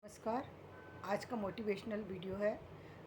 नमस्कार। आज का मोटिवेशनल वीडियो है,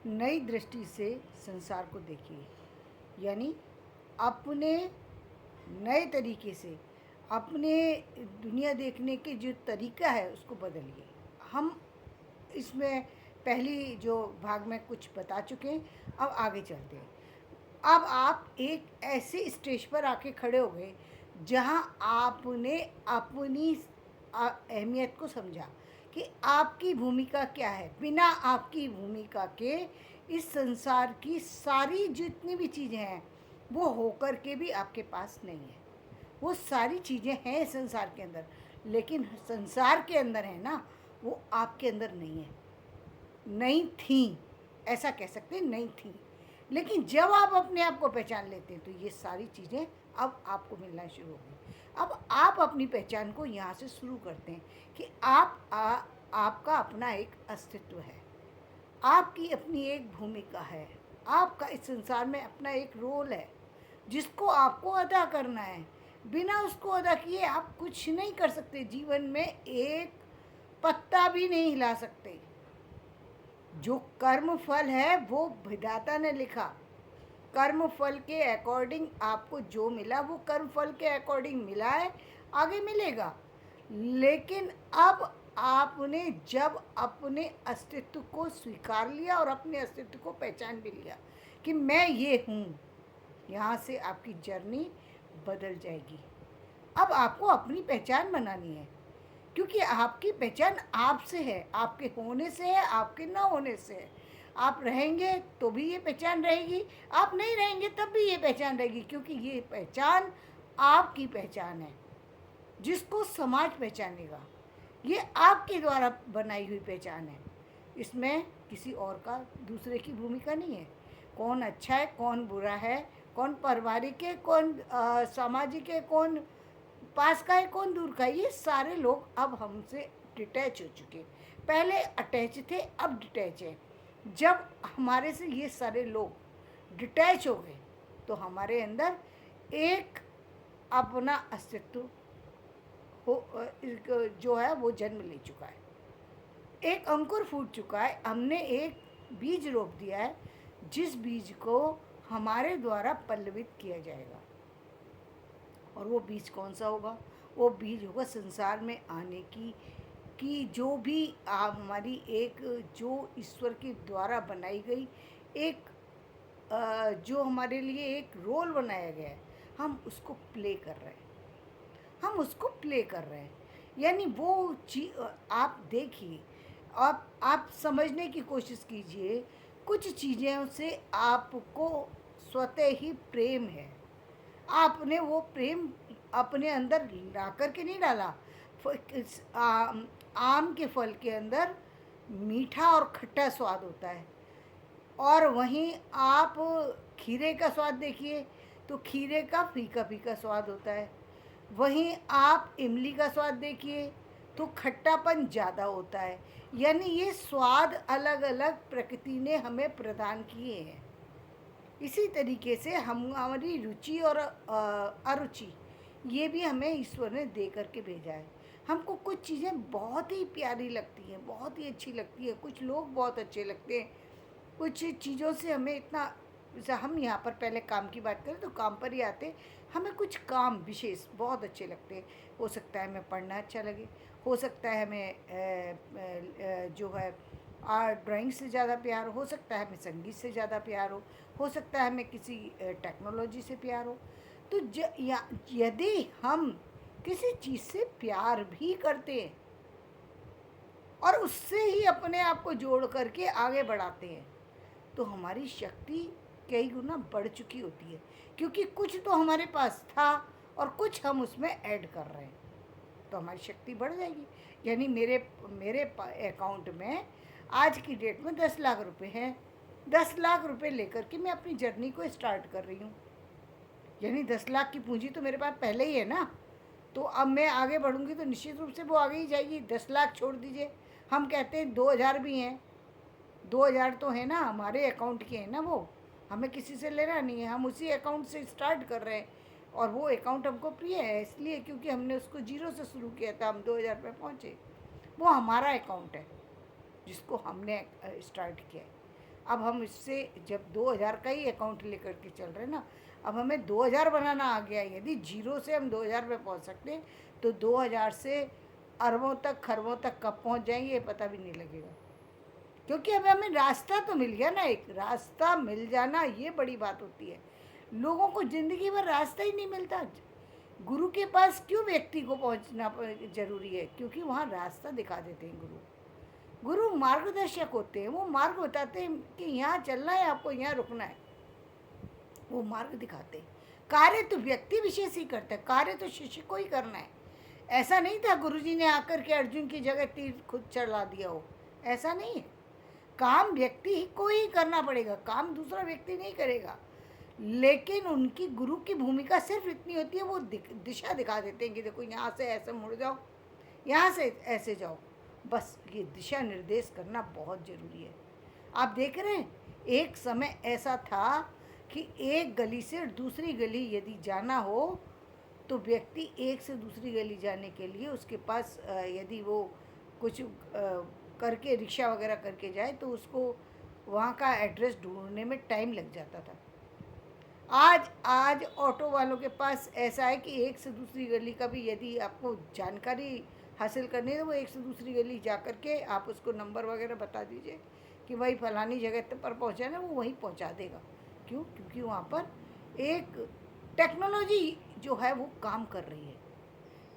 नई दृष्टि से संसार को देखिए। यानी अपने नए तरीके से अपने दुनिया देखने के जो तरीका है उसको बदलिए। हम इसमें पहली जो भाग में कुछ बता चुके हैं, अब आगे चलते हैं। अब आप एक ऐसे स्टेज पर आके खड़े हो गए जहां आपने अपनी अहमियत को समझा कि आपकी भूमिका क्या है। बिना आपकी भूमिका के इस संसार की सारी जितनी भी चीज़ें हैं वो होकर के भी आपके पास नहीं है। वो सारी चीज़ें हैं संसार के अंदर, लेकिन संसार के अंदर है ना, वो आपके अंदर नहीं है। नहीं थी, ऐसा कह सकते हैं, नहीं थी। लेकिन जब आप अपने आप को पहचान लेते हैं तो ये सारी चीज़ें अब आपको मिलना शुरू हो गई। अब आप अपनी पहचान को यहाँ से शुरू करते हैं कि आपका अपना एक अस्तित्व है, आपकी अपनी एक भूमिका है, आपका इस संसार में अपना एक रोल है जिसको आपको अदा करना है। बिना उसको अदा किए आप कुछ नहीं कर सकते। जीवन में एक पत्ता भी नहीं हिला सकते। जो कर्म फल है वो विधाता ने लिखा। कर्म फल के अकॉर्डिंग आपको जो मिला वो कर्म फल के अकॉर्डिंग मिला है, आगे मिलेगा। लेकिन अब आपने जब अपने अस्तित्व को स्वीकार लिया और अपने अस्तित्व को पहचान भी लिया कि मैं ये हूँ, यहाँ से आपकी जर्नी बदल जाएगी। अब आपको अपनी पहचान बनानी है, क्योंकि आपकी पहचान आपसे है, आपके होने से है, आपके ना होने से है। आप रहेंगे तो भी ये पहचान रहेगी, आप नहीं रहेंगे तब भी ये पहचान रहेगी, क्योंकि ये पहचान आपकी पहचान है जिसको समाज पहचानेगा। ये आपके द्वारा बनाई हुई पहचान है। इसमें किसी और का, दूसरे की भूमिका नहीं है। कौन अच्छा है, कौन बुरा है, कौन पारिवारिक है, कौन सामाजिक है, कौन पास का है, कौन दूर का है, ये सारे लोग अब हमसे डिटैच हो चुके। पहले अटैच थे, अब डिटैच है। जब हमारे से ये सारे लोग डिटैच हो गए तो हमारे अंदर एक अपना अस्तित्व जो है वो जन्म ले चुका है। एक अंकुर फूट चुका है। हमने एक बीज रोप दिया है, जिस बीज को हमारे द्वारा पल्लवित किया जाएगा। और वो बीज कौन सा होगा? वो बीज होगा संसार में आने की जो भी हमारी एक जो ईश्वर के द्वारा बनाई गई एक जो हमारे लिए एक रोल बनाया गया है, हम उसको प्ले कर रहे हैं। हम उसको प्ले कर रहे हैं। यानी वो चीज आप देखिए, आप समझने की कोशिश कीजिए। कुछ चीज़ों से आपको स्वतः ही प्रेम है। आपने वो प्रेम अपने अंदर ला कर के नहीं डाला। आम के फल के अंदर मीठा और खट्टा स्वाद होता है, और वहीं आप खीरे का स्वाद देखिए तो खीरे का फीका फीका स्वाद होता है। वहीं आप इमली का स्वाद देखिए तो खट्टापन ज़्यादा होता है। यानी ये स्वाद अलग अलग प्रकृति ने हमें प्रदान किए हैं। इसी तरीके से हमारी रुचि और अरुचि ये भी हमें ईश्वर ने दे करके भेजा है। हमको कुछ चीज़ें बहुत ही प्यारी लगती हैं, बहुत ही अच्छी लगती है, कुछ लोग बहुत अच्छे लगते हैं, कुछ चीज़ों से हमें इतना, जैसे हम यहाँ पर पहले काम की बात करें तो काम पर ही आते, हमें कुछ काम विशेष बहुत अच्छे लगते हैं। हो सकता है हमें पढ़ना अच्छा लगे, हो सकता है हमें जो है आर्ट ड्राइंग से ज़्यादा प्यार हो सकता है, हमें संगीत से ज़्यादा प्यार हो सकता है हमें किसी टेक्नोलॉजी से प्यार हो। तो यदि हम किसी चीज़ से प्यार भी करते हैं और उससे ही अपने आप को जोड़ करके आगे बढ़ाते हैं तो हमारी शक्ति कई गुना बढ़ चुकी होती है, क्योंकि कुछ तो हमारे पास था और कुछ हम उसमें ऐड कर रहे हैं, तो हमारी शक्ति बढ़ जाएगी। यानी मेरे मेरे अकाउंट में आज की डेट में 10 लाख रुपए हैं। 10 लाख रुपए लेकर के मैं अपनी जर्नी को स्टार्ट कर रही हूँ। यानी 10 लाख की पूंजी तो मेरे पास पहले ही है ना, तो अब मैं आगे बढ़ूँगी तो निश्चित रूप से वो आगे ही जाएगी। 10 लाख छोड़ दीजिए, हम कहते हैं 2,000 भी हैं, 2,000 तो है ना, हमारे अकाउंट के हैं ना, वो हमें किसी से लेना नहीं है, हम उसी अकाउंट से स्टार्ट कर रहे हैं। और वो अकाउंट हमको प्रिय है इसलिए क्योंकि हमने उसको जीरो से शुरू किया था, हम 2,000 पे पहुँचे। वो हमारा अकाउंट है, जिसको हमने स्टार्ट किया है। अब हम इससे जब 2000 का ही अकाउंट लेकर के चल रहे हैं ना, अब हमें 2000 बनाना आ गया है। यदि जीरो से हम 2000 पे पहुंच सकते हैं तो 2000 से अरबों तक खरबों तक कब पहुंच जाएंगे ये पता भी नहीं लगेगा, क्योंकि अब हमें रास्ता तो मिल गया ना। एक रास्ता मिल जाना ये बड़ी बात होती है। लोगों को ज़िंदगी भर रास्ता ही नहीं मिलता। गुरु के पास क्यों व्यक्ति को पहुंचना जरूरी है? क्योंकि वहाँ रास्ता दिखा देते हैं गुरु। गुरु मार्गदर्शक होते हैं, वो मार्ग बताते हैं कि यहाँ चलना है, आपको यहाँ रुकना है, वो मार्ग दिखाते हैं। कार्य तो व्यक्ति विशेष ही करता है, कार्य तो शिष्य को ही करना है। ऐसा नहीं था गुरुजी ने आकर के अर्जुन की जगह तीर खुद चढ़ा दिया हो, ऐसा नहीं है। काम व्यक्ति को ही करना पड़ेगा, काम दूसरा व्यक्ति नहीं करेगा। लेकिन उनकी गुरु की भूमिका सिर्फ इतनी होती है, वो दिशा दिखा देते हैं कि देखो यहाँ से ऐसे मुड़ जाओ, यहाँ से ऐसे जाओ। बस ये दिशा निर्देश करना बहुत ज़रूरी है। आप देख रहे हैं, एक समय ऐसा था कि एक गली से दूसरी गली यदि जाना हो तो व्यक्ति एक से दूसरी गली जाने के लिए उसके पास यदि वो कुछ करके रिक्शा वगैरह करके जाए तो उसको वहाँ का एड्रेस ढूंढने में टाइम लग जाता था। आज ऑटो वालों के पास ऐसा है कि एक से दूसरी गली का भी यदि आपको जानकारी हासिल करनी है तो वो एक से दूसरी गली जा कर के आप उसको नंबर वगैरह बता दीजिए कि भाई फलानी जगह पर पहुँचा ना, वो वहीं पहुँचा देगा। क्यों? क्योंकि वहाँ पर एक टेक्नोलॉजी जो है वो काम कर रही है।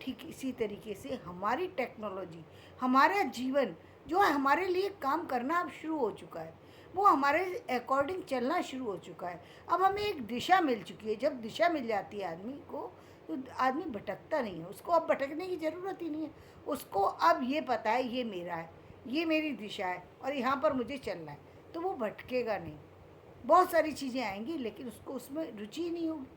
ठीक इसी तरीके से हमारी टेक्नोलॉजी, हमारा जीवन जो है हमारे लिए काम करना अब शुरू हो चुका है, वो हमारे अकॉर्डिंग चलना शुरू हो चुका है। अब हमें एक दिशा मिल चुकी है। जब दिशा मिल जाती है आदमी को तो आदमी भटकता नहीं है, उसको अब भटकने की ज़रूरत ही नहीं है। उसको अब ये पता है ये मेरा है, ये मेरी दिशा है और यहाँ पर मुझे चलना है, तो वो भटकेगा नहीं। बहुत सारी चीज़ें आएंगी लेकिन उसको उसमें रुचि नहीं होगी,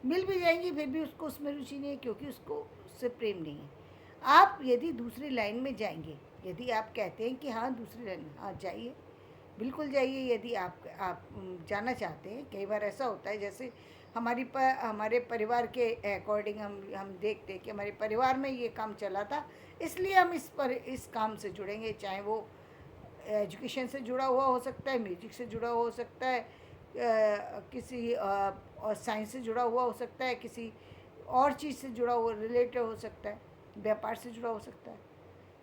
मिल भी जाएंगी फिर भी उसको उसमें रुचि नहीं है, क्योंकि उसको उससे प्रेम नहीं है। आप यदि दूसरी लाइन में जाएंगे, यदि आप कहते हैं कि हाँ दूसरी लाइन में, हाँ जाइए, बिल्कुल जाइए। यदि आप जाना चाहते हैं, कई बार ऐसा होता है जैसे हमारे परिवार के अकॉर्डिंग हम देखते हैं कि हमारे परिवार में ये काम चला था, इसलिए हम इस काम से जुड़ेंगे। चाहे वो एजुकेशन से जुड़ा हुआ हो सकता है, म्यूजिक से जुड़ा हुआ हो सकता है, किसी और साइंस से जुड़ा हुआ हो सकता है, किसी और चीज़ से जुड़ा हुआ रिलेटेड हो सकता है, व्यापार से जुड़ा हो सकता है।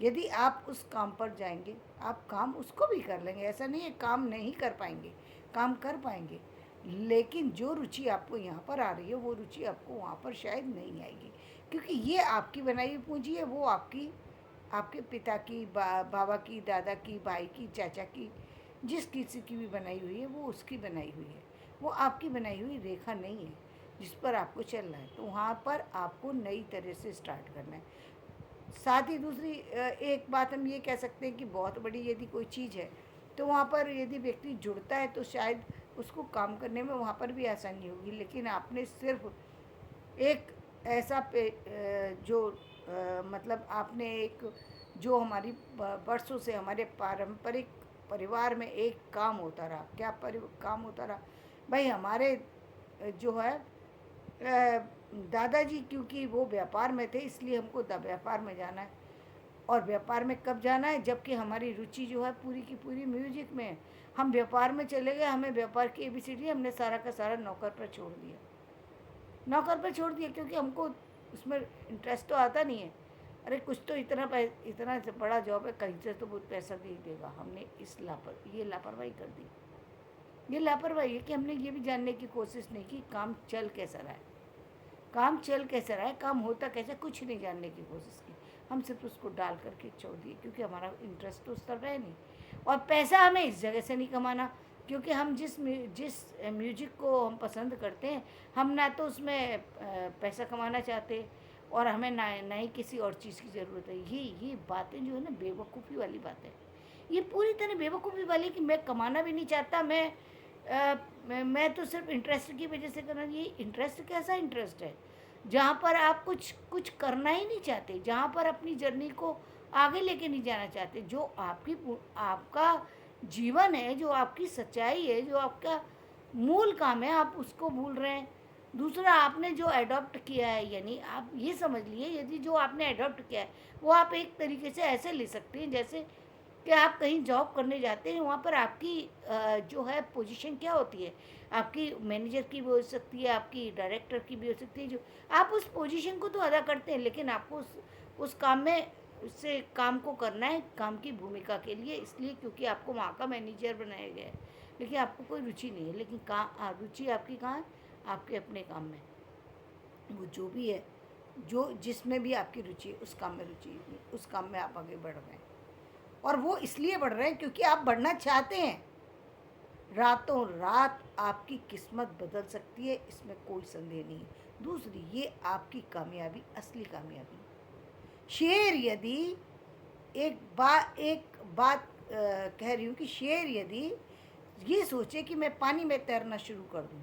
यदि आप उस काम पर जाएंगे, आप काम उसको भी कर लेंगे। ऐसा नहीं है काम नहीं कर पाएंगे, काम कर पाएंगे। लेकिन जो रुचि आपको यहाँ पर आ रही है वो रुचि आपको वहाँ पर शायद नहीं आएगी, क्योंकि ये आपकी बनाई हुई पूंजी है, वो आपके पिता की, बाबा की, दादा की, भाई की, चाचा की, जिस किसी की भी बनाई हुई है वो उसकी बनाई हुई है, वो आपकी बनाई हुई रेखा नहीं है जिस पर आपको चलना है। तो वहाँ पर आपको नई तरह से स्टार्ट करना है। साथ ही दूसरी एक बात हम ये कह सकते हैं कि बहुत बड़ी यदि कोई चीज़ है तो वहाँ पर यदि व्यक्ति जुड़ता है तो शायद उसको काम करने में वहाँ पर भी आसानी होगी। लेकिन आपने सिर्फ एक ऐसा जो मतलब आपने एक जो हमारी बरसों से हमारे पारंपरिक परिवार में एक काम होता रहा, क्या काम होता रहा भाई, हमारे जो है दादाजी, क्योंकि वो व्यापार में थे इसलिए हमको व्यापार में जाना है। और व्यापार में कब जाना है? जबकि हमारी रुचि जो है पूरी की पूरी म्यूजिक में है। हम व्यापार में चले गए, हमें व्यापार की ABCD हमने सारा का सारा नौकर पर छोड़ दिया, नौकर पर छोड़ दिया, क्योंकि हमको उसमें इंटरेस्ट तो आता नहीं है। अरे कुछ तो इतना बड़ा जॉब है, कहीं से तो बहुत पैसा दे देगा। हमने ये लापरवाही कर दी। ये लापरवाही है कि हमने ये भी जानने की कोशिश नहीं की काम चल कैसा रहा है, काम चल कैसे रहा है, काम होता कैसे, कुछ नहीं जानने की कोशिश की। हम सिर्फ उसको डाल करके छोड़ दिए, क्योंकि हमारा इंटरेस्ट तो उस तरफ है नहीं। और पैसा हमें इस जगह से नहीं कमाना, क्योंकि हम जिस म्यूजिक को हम पसंद करते हैं, हम ना तो उसमें पैसा कमाना चाहते और हमें ना ही किसी और चीज़ की ज़रूरत है। ये बातें जो है ना बेवकूफ़ी वाली बात है, ये पूरी तरह बेवकूफ़ी वाली कि मैं कमाना भी नहीं चाहता, मैं तो सिर्फ इंटरेस्ट की वजह से करना। ये इंटरेस्ट कैसा इंटरेस्ट है जहाँ पर आप कुछ करना ही नहीं चाहते, जहाँ पर अपनी जर्नी को आगे लेके नहीं जाना चाहते। जो आपका जीवन है, जो आपकी सच्चाई है, जो आपका मूल काम है, आप उसको भूल रहे हैं। दूसरा, आपने जो अडॉप्ट किया है, यानी आप ये समझ लिए यदि जो आपने अडॉप्ट किया है वो आप एक तरीके से ऐसे ले सकते हैं जैसे कि आप कहीं जॉब करने जाते हैं, वहाँ पर आपकी जो है पोजीशन क्या होती है, आपकी मैनेजर की भी हो सकती है, आपकी डायरेक्टर की भी हो सकती है, जो आप उस पोजीशन को तो अदा करते हैं, लेकिन आपको उस काम में उससे काम को करना है, काम की भूमिका के लिए, इसलिए क्योंकि आपको वहाँ का मैनेजर बनाया गया है, लेकिन आपको कोई रुचि नहीं है। लेकिन रुचि आपकी कहाँ है? आपके अपने काम में। वो जो भी है, जो जिसमें भी आपकी रुचि है, उस काम में रुचि है, उस काम में आप आगे बढ़ रहे हैं, और वो इसलिए बढ़ रहे हैं क्योंकि आप बढ़ना चाहते हैं। रातों रात आपकी किस्मत बदल सकती है, इसमें कोई संदेह नहीं है। दूसरी, ये आपकी कामयाबी, असली कामयाबी। शेर यदि एक बात कह रही हूँ कि शेर यदि ये सोचे कि मैं पानी में तैरना शुरू कर दूँ,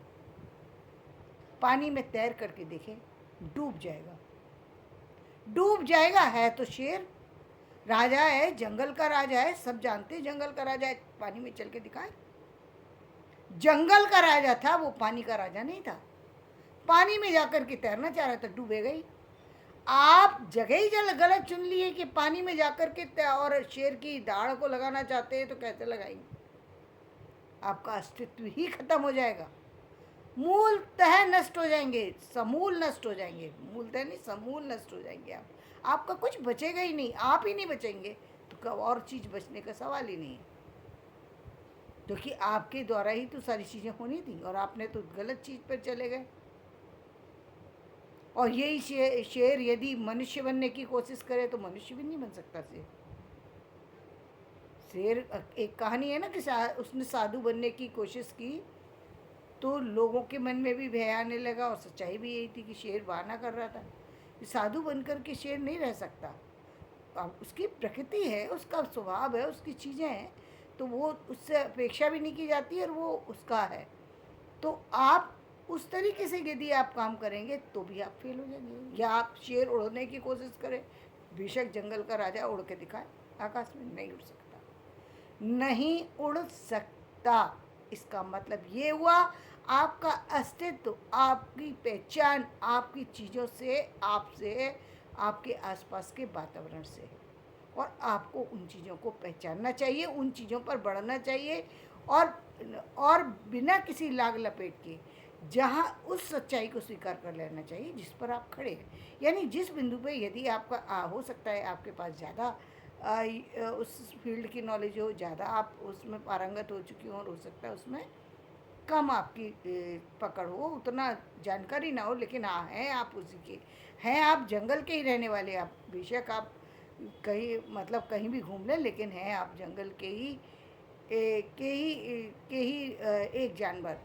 पानी में तैर करके देखे, डूब जाएगा। डूब जाएगा। है तो शेर, राजा है, जंगल का राजा है, सब जानते हैं जंगल का राजा है, पानी में चल के दिखाए। जंगल का राजा था वो, पानी का राजा नहीं था। पानी में जाकर के तैरना चाह रहा था, डूबेगा ही। आप जगह ही गलत चुन लिए कि पानी में जाकर के और शेर की दाढ़ को लगाना चाहते हैं, तो कैसे लगाएंगे? आपका अस्तित्व ही खत्म हो जाएगा, मूलतः नष्ट हो जाएंगे, समूल नष्ट हो जाएंगे। मूलतः नहीं, समूल नष्ट हो जाएंगे आप। आपका कुछ बचेगा ही नहीं, आप ही नहीं बचेंगे तो कब और चीज़ बचने का सवाल ही नहीं है, क्योंकि आपके द्वारा ही तो सारी चीज़ें होनी थी, और आपने तो गलत चीज़ पर चले गए। और यही शेर यदि मनुष्य बनने की कोशिश करे तो मनुष्य भी नहीं बन सकता। शेर एक कहानी है ना कि उसने साधु बनने की कोशिश की तो लोगों के मन में भी भय आने लगा, और सच्चाई भी यही थी कि शेर बहाना कर रहा था कि साधु बनकर के शेर नहीं रह सकता। अब उसकी प्रकृति है, उसका स्वभाव है, उसकी चीज़ें हैं, तो वो उससे अपेक्षा भी नहीं की जाती, और वो उसका है। तो आप उस तरीके से यदि आप काम करेंगे तो भी आप फेल हो जाएंगे। या आप शेर उड़ने की कोशिश करें, बेशक जंगल का राजा उड़ के दिखाए, आकाश में नहीं उड़ सकता, नहीं उड़ सकता। इसका मतलब ये हुआ आपका अस्तित्व, आपकी पहचान, आपकी चीज़ों से, आपसे, आपके आसपास के वातावरण से है, और आपको उन चीज़ों को पहचानना चाहिए, उन चीज़ों पर बढ़ना चाहिए, और बिना किसी लाग लपेट के जहाँ उस सच्चाई को स्वीकार कर लेना चाहिए जिस पर आप खड़े हैं। यानी जिस बिंदु पे यदि आपका हो सकता है आपके पास ज़्यादा उस फील्ड की नॉलेज हो, ज़्यादा आप उसमें पारंगत हो चुकी हो, और हो सकता है उसमें कम आपकी पकड़ हो, उतना जानकारी ना हो, लेकिन हाँ, हैं आप उसी के, हैं आप जंगल के ही रहने वाले। आप बेशक आप कहीं मतलब कहीं भी घूम लें, लेकिन हैं आप जंगल के ही एक जानवर।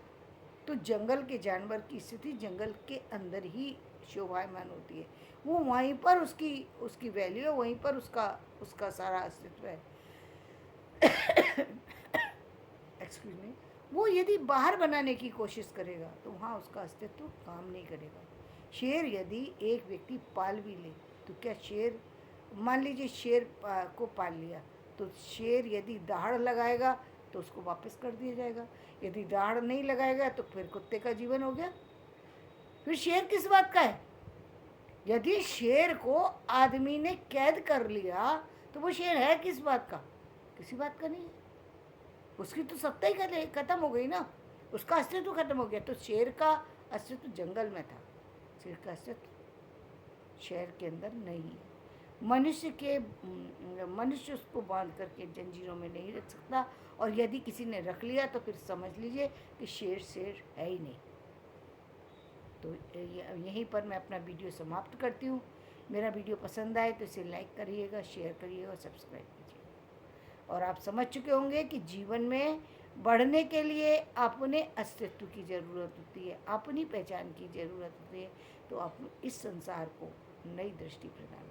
तो जंगल के जानवर की स्थिति जंगल के अंदर ही शोभायमान होती है। वो वहीं पर उसकी उसकी वैल्यू है, वहीं पर उसका सारा अस्तित्व है। Excuse me. वो यदि बाहर बनाने की कोशिश करेगा तो वहाँ उसका अस्तित्व काम नहीं करेगा। शेर यदि एक व्यक्ति पाल भी ले तो क्या शेर, मान लीजिए शेर को पाल लिया, तो शेर यदि दाढ़ लगाएगा तो उसको वापस कर दिया जाएगा, यदि दाढ़ नहीं लगाएगा तो फिर कुत्ते का जीवन हो गया। फिर शेर किस बात का है? यदि शेर को आदमी ने कैद कर लिया तो वो शेर है किस बात का? किसी बात का नहीं है। उसकी तो सत्ता ही खत्म हो गई ना, उसका अस्तित्व खत्म हो गया। तो शेर का अस्तित्व जंगल में था, शेर का अस्तित्व शहर के अंदर नहीं है। मनुष्य उसको बांध करके जंजीरों में नहीं रख सकता, और यदि किसी ने रख लिया तो फिर समझ लीजिए कि शेर है ही नहीं। तो यहीं पर मैं अपना वीडियो समाप्त करती हूँ। मेरा वीडियो पसंद आए तो इसे लाइक करिएगा, शेयर करिएगा और सब्सक्राइब कीजिएगा। और आप समझ चुके होंगे कि जीवन में बढ़ने के लिए अपने अस्तित्व की ज़रूरत होती है, अपनी पहचान की ज़रूरत होती है। तो आप इस संसार को नई दृष्टि प्रदान